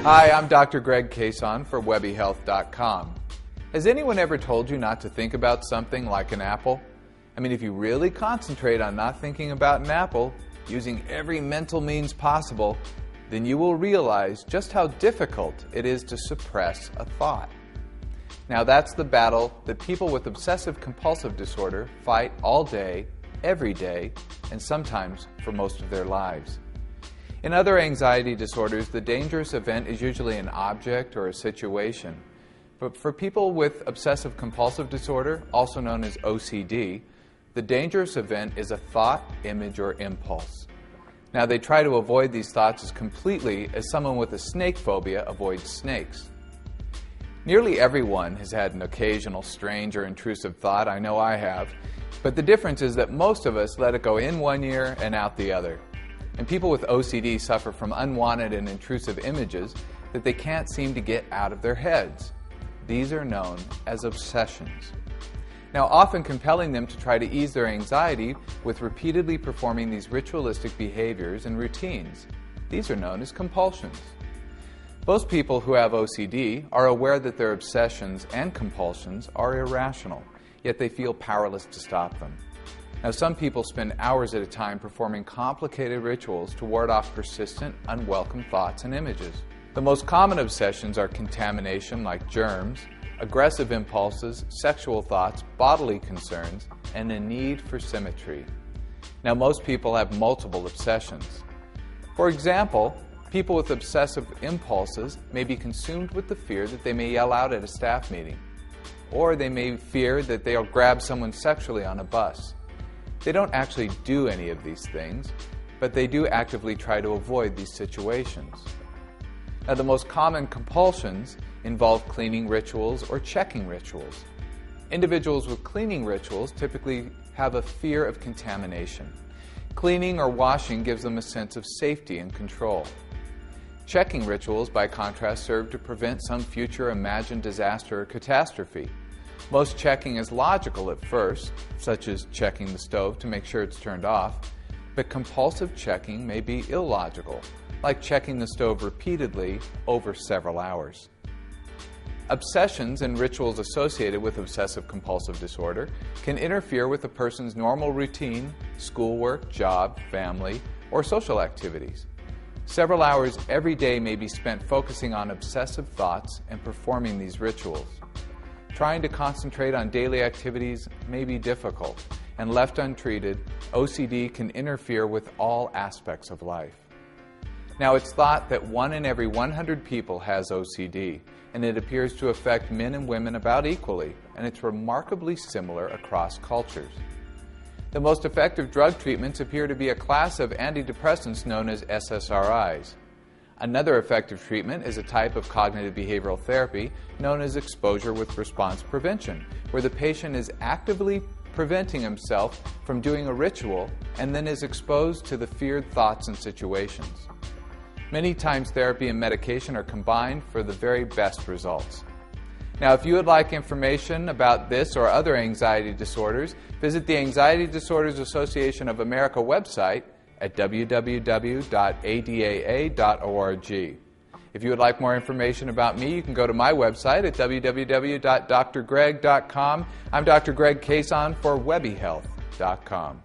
Hi, I'm Dr. Greg Cason for webbyhealth.com. Has anyone ever told you not to think about something like an apple? I mean, if you really concentrate on not thinking about an apple, using every mental means possible, then you will realize just how difficult it is to suppress a thought. Now, that's the battle that people with obsessive compulsive disorder fight all day, every day, and sometimes for most of their lives. In other anxiety disorders, the dangerous event is usually an object or a situation. But for people with obsessive compulsive disorder, also known as OCD, the dangerous event is a thought, image, or impulse. Now, they try to avoid these thoughts as completely as someone with a snake phobia avoids snakes. Nearly everyone has had an occasional strange or intrusive thought. I know I have. But the difference is that most of us let it go in one ear and out the other. And people with OCD suffer from unwanted and intrusive images that they can't seem to get out of their heads. These are known as obsessions. Now, often compelling them to try to ease their anxiety with repeatedly performing these ritualistic behaviors and routines. These are known as compulsions. Most people who have OCD are aware that their obsessions and compulsions are irrational, yet they feel powerless to stop them. Now, some people spend hours at a time performing complicated rituals to ward off persistent, unwelcome thoughts and images. The most common obsessions are contamination, like germs, aggressive impulses, sexual thoughts, bodily concerns, and a need for symmetry. Now, most people have multiple obsessions. For example, people with obsessive impulses may be consumed with the fear that they may yell out at a staff meeting, or they may fear that they'll grab someone sexually on a bus. They don't actually do any of these things, but they do actively try to avoid these situations. Now, the most common compulsions involve cleaning rituals or checking rituals. Individuals with cleaning rituals typically have a fear of contamination. Cleaning or washing gives them a sense of safety and control. Checking rituals, by contrast, serve to prevent some future imagined disaster or catastrophe. Most checking is logical at first, such as checking the stove to make sure it's turned off, but compulsive checking may be illogical, like checking the stove repeatedly over several hours. Obsessions and rituals associated with obsessive compulsive disorder can interfere with a person's normal routine, schoolwork, job, family, or social activities. Several hours every day may be spent focusing on obsessive thoughts and performing these rituals. Trying to concentrate on daily activities may be difficult, and left untreated, OCD can interfere with all aspects of life. Now, it's thought that 1 in every 100 people has OCD, and it appears to affect men and women about equally, and it's remarkably similar across cultures. The most effective drug treatments appear to be a class of anti-depressants known as SSRIs. Another effective treatment is a type of cognitive behavioral therapy known as exposure with response prevention, where the patient is actively preventing himself from doing a ritual and then is exposed to the feared thoughts and situations. Many times therapy and medication are combined for the very best results. Now, if you would like information about this or other anxiety disorders, visit the Anxiety Disorders Association of America website at www.adaa.org. If you would like more information about me, you can go to my website at www.drgreg.com. I'm Dr. Greg Cason for webbyhealth.com.